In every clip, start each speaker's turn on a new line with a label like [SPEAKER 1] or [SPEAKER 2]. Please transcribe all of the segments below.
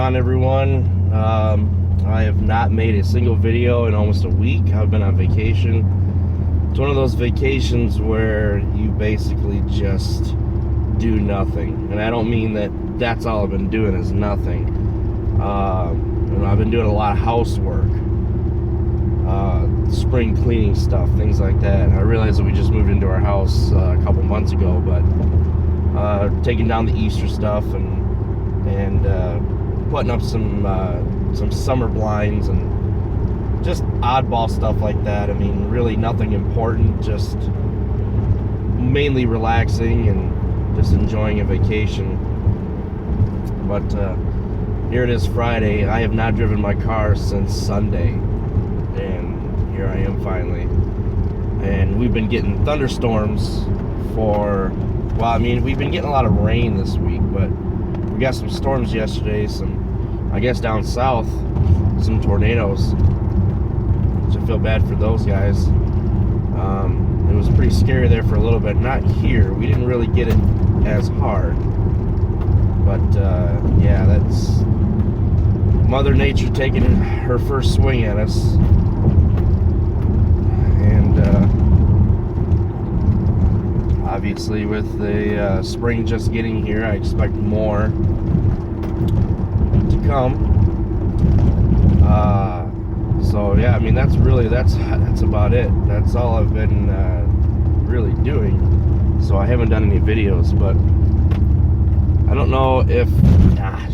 [SPEAKER 1] on, everyone? I have not made a single video in almost a week. I've been on vacation. It's one of those vacations where you basically just do nothing. And I don't mean that that's all I've been doing is nothing. I've been doing a lot of housework, spring cleaning stuff, things like that. And I realized that we just moved into our house a couple months ago, but taking down the Easter stuff and putting up some summer blinds and just oddball stuff like that. I mean, really nothing important, just mainly relaxing and just enjoying a vacation. But here it is, Friday. I have not driven my car since Sunday, and here I am finally. And we've been getting thunderstorms for, well, I mean, we've been getting a lot of rain this week, but we got some storms yesterday, some, I guess down south, some tornadoes, which I feel bad for those guys. It was pretty scary there for a little bit. Not here, we didn't really get it as hard, but yeah, that's Mother Nature taking her first swing at us. And obviously with the spring just getting here, I expect more to come. So yeah, I mean, that's about it. That's all I've been really doing. So I haven't done any videos, but I don't know if I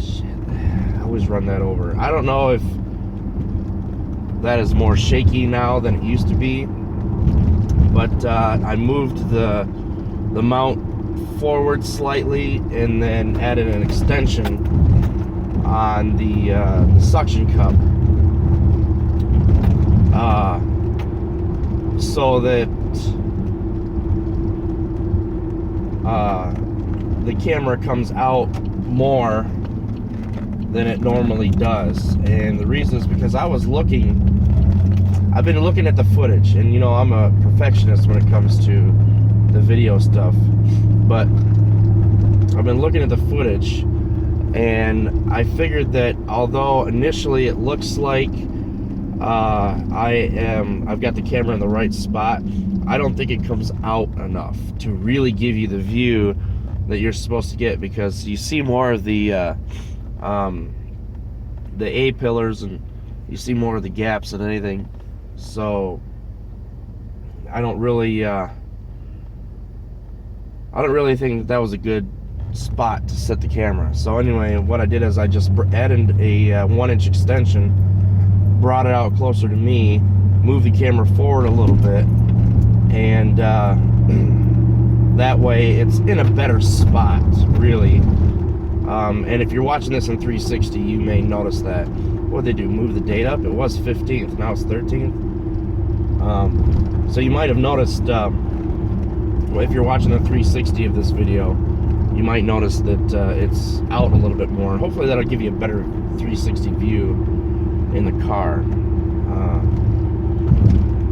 [SPEAKER 1] always run that over. I don't know if that is more shaky now than it used to be, but I moved the mount forward slightly and then added an extension on the suction cup, so that the camera comes out more than it normally does. And the reason is because I've been looking at the footage, and you know, I'm a perfectionist when it comes to the video stuff, but I've been looking at the footage, and I figured that although initially it looks like I've got the camera in the right spot, I don't think it comes out enough to really give you the view that you're supposed to get, because you see more of the A-pillars, and you see more of the gaps than anything. So I don't really think that was a good spot to set the camera. So anyway, what I did is I just added a 1-inch extension, brought it out closer to me, moved the camera forward a little bit, and that way it's in a better spot, really. And if you're watching this in 360, you may notice that. What did they do? Move the date up? It was 15th, now it's 13th. So you might have noticed, if you're watching the 360 of this video, you might notice that it's out a little bit more. And hopefully that'll give you a better 360 view in the car.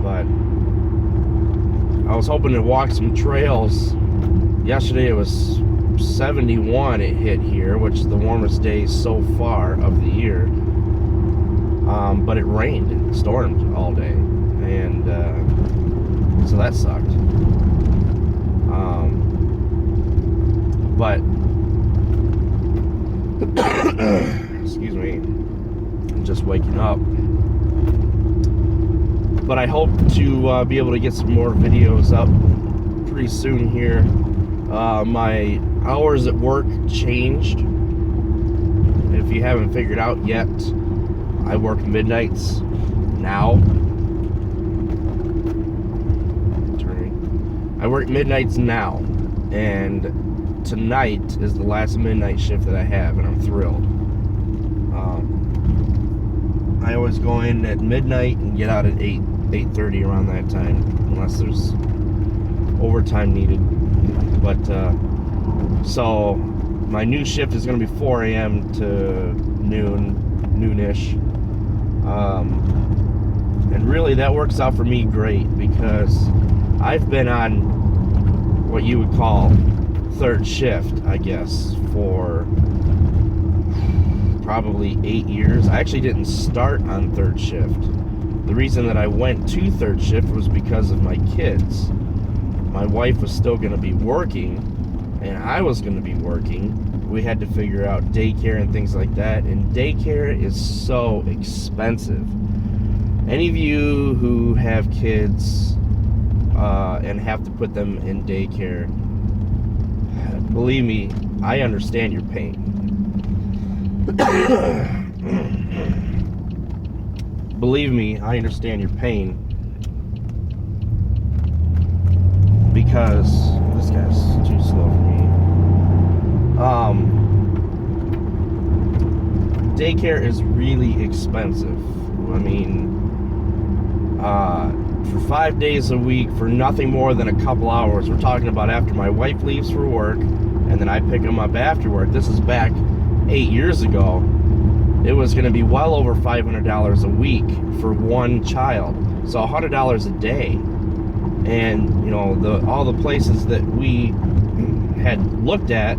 [SPEAKER 1] But I was hoping to walk some trails. Yesterday it was 71 it hit here, which is the warmest day so far of the year. But it rained and stormed all day, and so that sucked. But excuse me, I'm just waking up. But I hope to be able to get some more videos up pretty soon here. My hours at work changed. If you haven't figured out yet, I work midnights now. I work midnights now, and tonight is the last midnight shift that I have, and I'm thrilled. I always go in at midnight and get out at 8:30 around that time, unless there's overtime needed. But so my new shift is going to be 4 a.m. to noonish, and really that works out for me great, because I've been on what you would call third shift, I guess, for probably 8 years. I actually didn't start on third shift. The reason that I went to third shift was because of my kids. My wife was still going to be working, and I was going to be working. We had to figure out daycare and things like that, and daycare is so expensive. Any of you who have kids and have to put them in daycare, believe me, I understand your pain. Believe me, I understand your pain, because this guy's too slow for me. Daycare is really expensive. I mean, for 5 days a week, for nothing more than a couple hours, we're talking about after my wife leaves for work, and then I pick them up after work. This is back 8 years ago. It was going to be well over $500 a week for one child, so $100 a day. And you know, all the places that we had looked at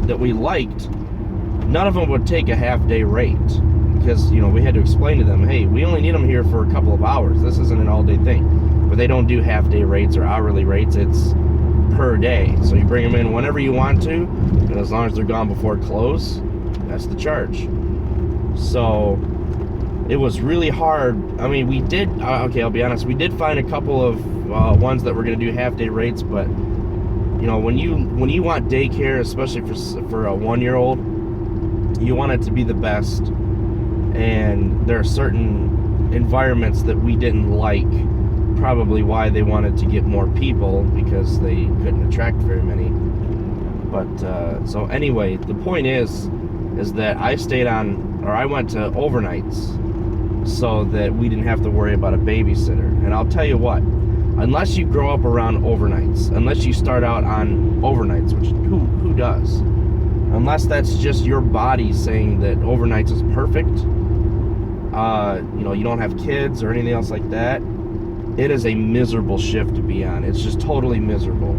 [SPEAKER 1] that we liked, none of them would take a half-day rate, because you know, we had to explain to them, hey, we only need them here for a couple of hours. This isn't an all-day thing. But they don't do half-day rates or hourly rates. It's per day. So you bring them in whenever you want to, and as long as they're gone before close, that's the charge. So it was really hard. I mean, we did, okay, I'll be honest, we did find a couple of ones that were going to do half-day rates, but you know, when you want daycare, especially for a 1-year-old, you want it to be the best. And there are certain environments that we didn't like, probably why they wanted to get more people, because they couldn't attract very many. But so anyway, the point is that I went to overnights so that we didn't have to worry about a babysitter. And I'll tell you what, unless you grow up around overnights, unless you start out on overnights, which who does, unless that's just your body saying that overnights is perfect, you know, you don't have kids or anything else like that, it is a miserable shift to be on. It's just totally miserable.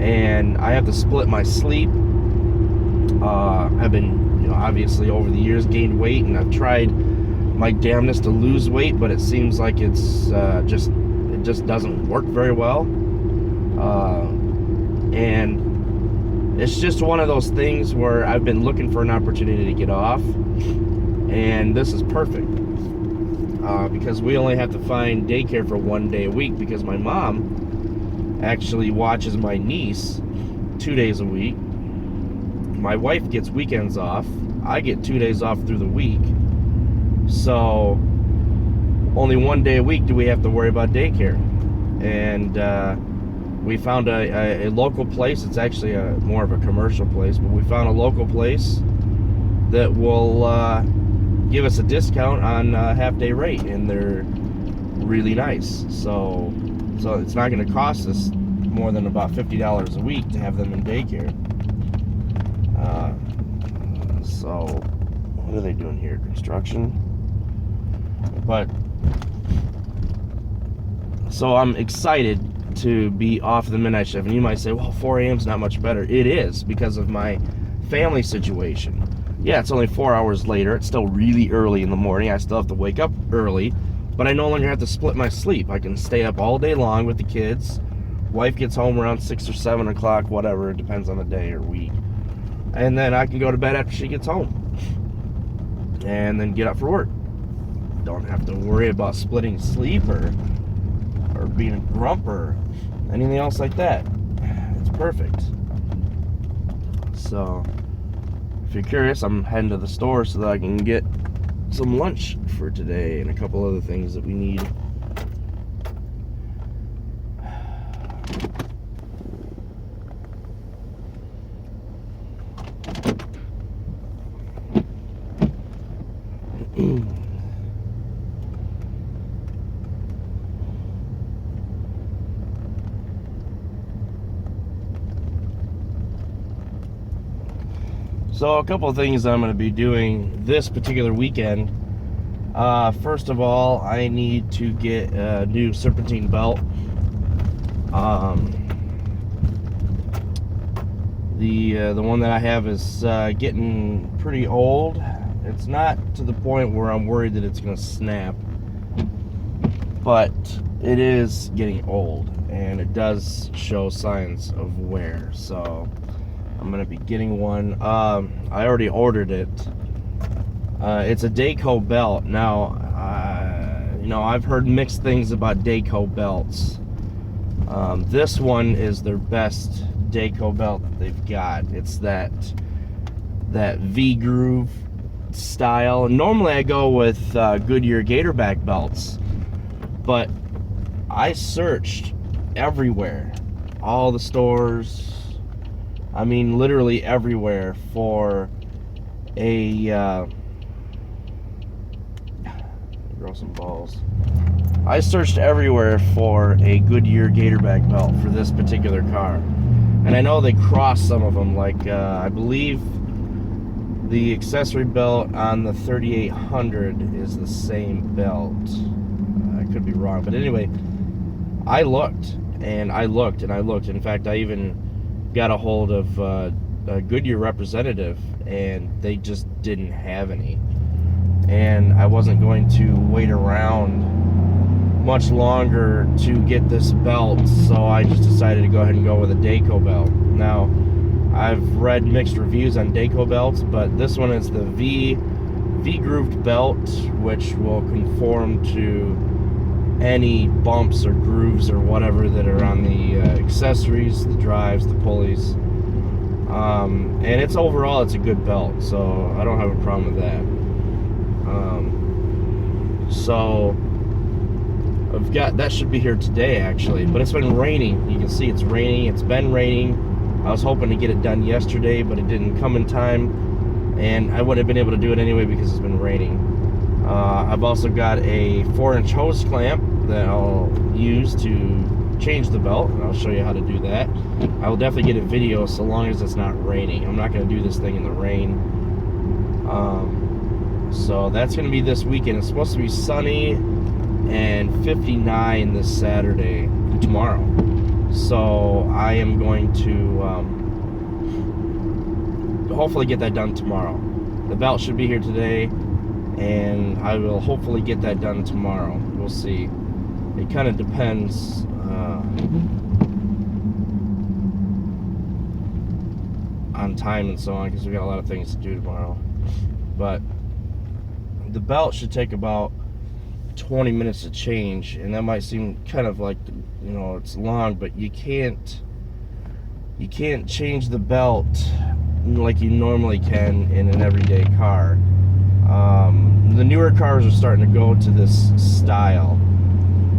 [SPEAKER 1] And I have to split my sleep. I've been, you know, obviously over the years gained weight, and I've tried my damnedest to lose weight, but it seems like it just doesn't work very well. And it's just one of those things where I've been looking for an opportunity to get off, and this is perfect. Because we only have to find daycare for 1 day a week, because my mom actually watches my niece 2 days a week. My wife gets weekends off. I get 2 days off through the week. So only 1 day a week do we have to worry about daycare. And we found a local place. It's actually more of a commercial place, but we found a local place that will give us a discount on half-day rate, and they're really nice. So it's not going to cost us more than about $50 a week to have them in daycare. So what are they doing here? Construction. But so I'm excited to be off the midnight shift. And you might say, well, 4 a.m. is not much better. It is, because of my family situation. Yeah, it's only 4 hours later. It's still really early in the morning. I still have to wake up early, but I no longer have to split my sleep. I can stay up all day long with the kids. Wife gets home around 6 or 7 o'clock, whatever. It depends on the day or week. And then I can go to bed after she gets home, and then get up for work. Don't have to worry about splitting sleep or being a grump or anything else like that. It's perfect. So if you're curious, I'm heading to the store so that I can get some lunch for today and a couple other things that we need. So a couple of things I'm going to be doing this particular weekend. First of all, I need to get a new serpentine belt. The one that I have is getting pretty old. It's not to the point where I'm worried that it's going to snap, but it is getting old, and it does show signs of wear. So I'm going to be getting one. I already ordered it. It's a Dayco belt. Now, I've heard mixed things about Dayco belts. This one is their best Dayco belt that they've got. It's that V-groove style. Normally I go with Goodyear Gatorback belts, but I searched everywhere, all the stores, I mean literally everywhere, for a grow some balls. I searched everywhere for a Goodyear Gatorback belt for this particular car, and I know they cross some of them, like I believe the accessory belt on the 3800 is the same belt. I could be wrong, but anyway, I looked and I looked and I looked. In fact, I even got a hold of a Goodyear representative, and they just didn't have any. And I wasn't going to wait around much longer to get this belt, so I just decided to go ahead and go with a Dayco belt. Now, I've read mixed reviews on Dayco belts, but this one is the V-grooved belt, which will conform to any bumps or grooves or whatever that are on the accessories, the drives, the pulleys. And it's overall, it's a good belt, so I don't have a problem with that. So I've got, that should be here today actually, but it's been raining. You can see it's raining. It's been raining. I was hoping to get it done yesterday, but it didn't come in time, and I wouldn't have been able to do it anyway because it's been raining. I've also got a 4-inch hose clamp that I'll use to change the belt, and I'll show you how to do that. I will definitely get a video so long as it's not raining. I'm not going to do this thing in the rain. So that's going to be this weekend. It's supposed to be sunny and 59 this Saturday, tomorrow. So I am going to hopefully get that done tomorrow. The belt should be here today, and I will hopefully get that done tomorrow. We'll see. It kind of depends on time and so on, because we got a lot of things to do tomorrow. But the belt should take about 20 minutes to change, and that might seem kind of like, it's long, but you can't change the belt like you normally can in an everyday car. The newer cars are starting to go to this style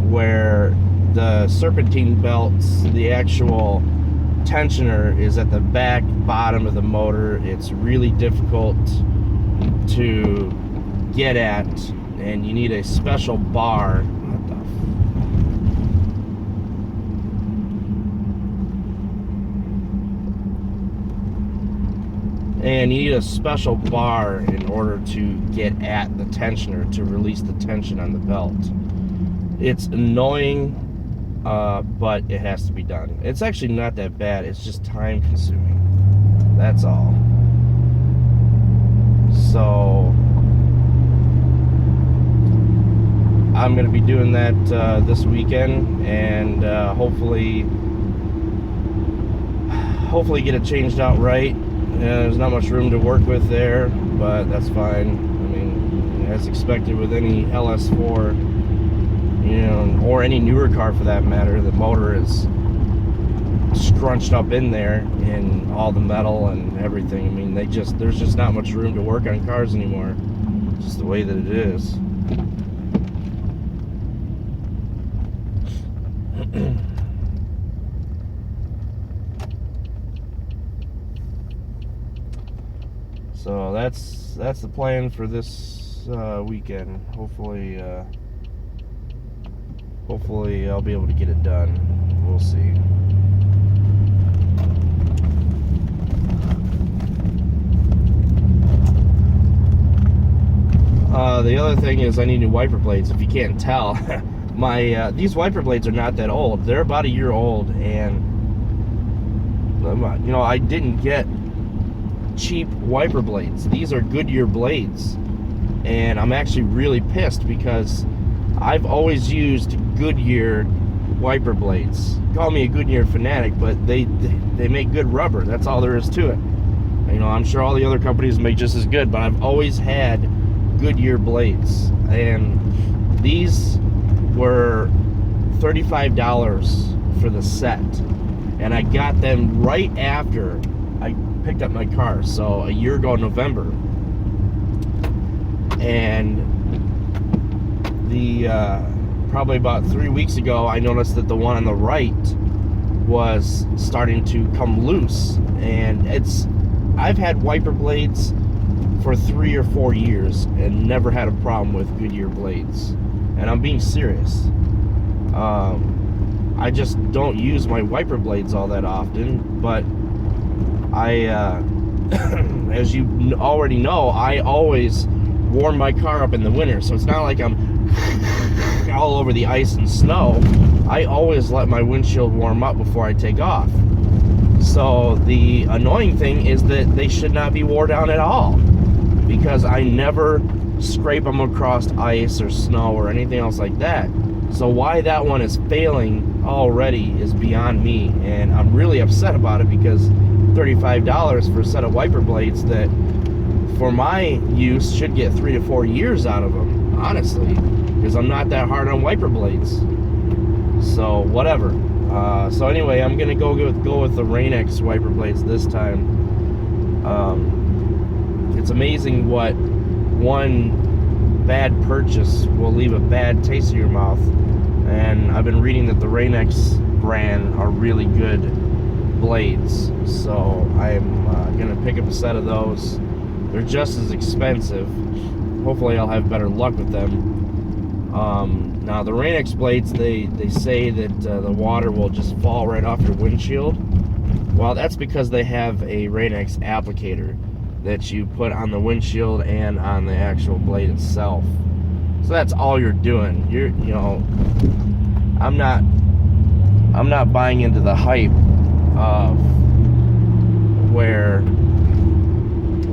[SPEAKER 1] where the serpentine belts, the actual tensioner is at the back bottom of the motor. It's really difficult to get at, and you need a special bar. And you need a special bar in order to get at the tensioner to release the tension on the belt. It's annoying, but it has to be done. It's actually not that bad. It's just time consuming. That's all. So I'm going to be doing that this weekend, and hopefully get it changed out right. There's not much room to work with there, but that's fine. I mean, as expected with any LS4, or any newer car for that matter, the motor is scrunched up in there in all the metal and everything. I mean, there's just not much room to work on cars anymore. Just the way that it is. So that's the plan for this weekend. Hopefully I'll be able to get it done. We'll see. The other thing is I need new wiper blades. If you can't tell, these wiper blades are not that old. They're about a year old, and You know, I didn't get cheap wiper blades. These are Goodyear blades, and I'm actually really pissed because I've always used Goodyear wiper blades. Call me a Goodyear fanatic, but they make good rubber. That's all there is to it. You know, I'm sure all the other companies make just as good, but I've always had Goodyear blades, and these were $35 for the set, and I got them right after I picked up my car, so a year ago November. And the probably about 3 weeks ago, I noticed that the one on the right was starting to come loose, and I've had wiper blades for 3 or 4 years and never had a problem with Goodyear blades, and I'm being serious. I just don't use my wiper blades all that often, but as you already know, I always warm my car up in the winter, so it's not like I'm all over the ice and snow. I always let my windshield warm up before I take off. So the annoying thing is that they should not be wore down at all, because I never scrape them across ice or snow or anything else like that. So why that one is failing already is beyond me, and I'm really upset about it, because $35 for a set of wiper blades that for my use should get 3 to 4 years out of them, honestly, because I'm not that hard on wiper blades. So whatever. So anyway, I'm gonna go with the Rain-X wiper blades this time. It's amazing what one bad purchase will leave a bad taste in your mouth, and I've been reading that the Rain-X brand are really good blades, so I'm gonna pick up a set of those. They're just as expensive. Hopefully I'll have better luck with them. Now the Rain-X blades, they say that the water will just fall right off your windshield. Well, that's because they have a Rain-X applicator that you put on the windshield and on the actual blade itself. So that's all you're doing. You know, I'm not buying into the hype of where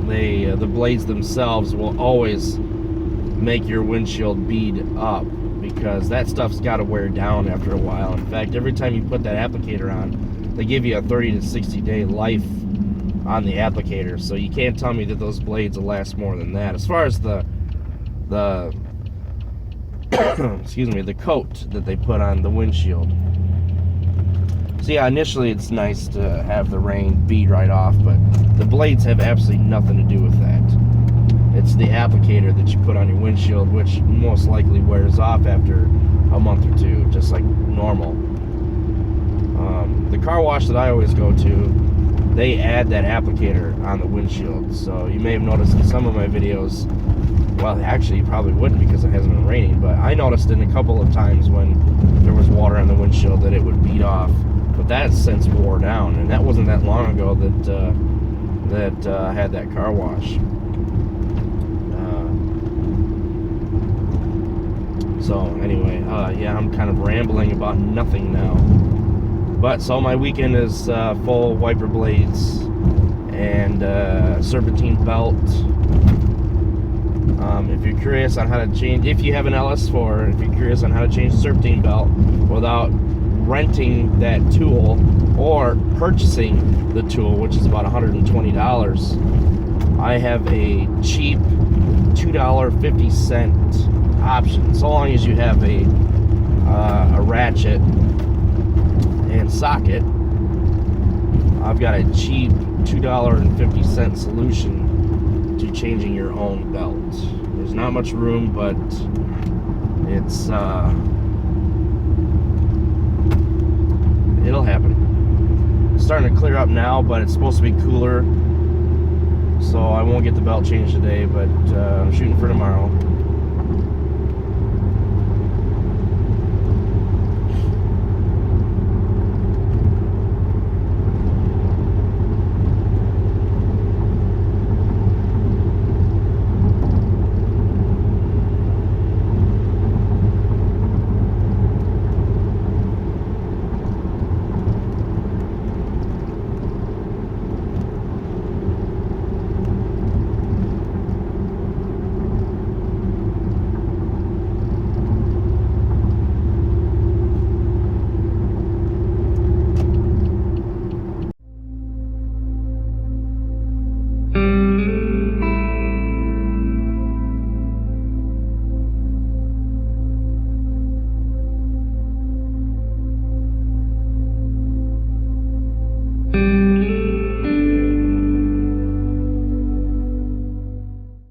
[SPEAKER 1] the blades themselves will always make your windshield bead up, because that stuff's got to wear down after a while. In fact, every time you put that applicator on, they give you a 30 to 60 day life on the applicator, so you can't tell me that those blades will last more than that. As far as the excuse me, the coat that they put on the windshield. So yeah, initially it's nice to have the rain bead right off, but the blades have absolutely nothing to do with that. It's the applicator that you put on your windshield, which most likely wears off after a month or two, just like normal. The car wash that I always go to, they add that applicator on the windshield. So you may have noticed in some of my videos, well, actually you probably wouldn't because it hasn't been raining, but I noticed in a couple of times when there was water on the windshield that it would bead off. But that's since wore down, and that wasn't that long ago that I had that car wash. So anyway, yeah, I'm kind of rambling about nothing now. But so my weekend is full wiper blades and serpentine belt. If you're curious on how to change, if you have an LS4, if you're curious on how to change the serpentine belt without renting that tool or purchasing the tool, which is about $120, I have a cheap $2.50 option, so long as you have a ratchet and socket. I've got a cheap $2.50 solution to changing your own belt. There's not much room, but it's it'll happen. It's starting to clear up now, but it's supposed to be cooler, so I won't get the belt changed today, but I'm shooting for tomorrow.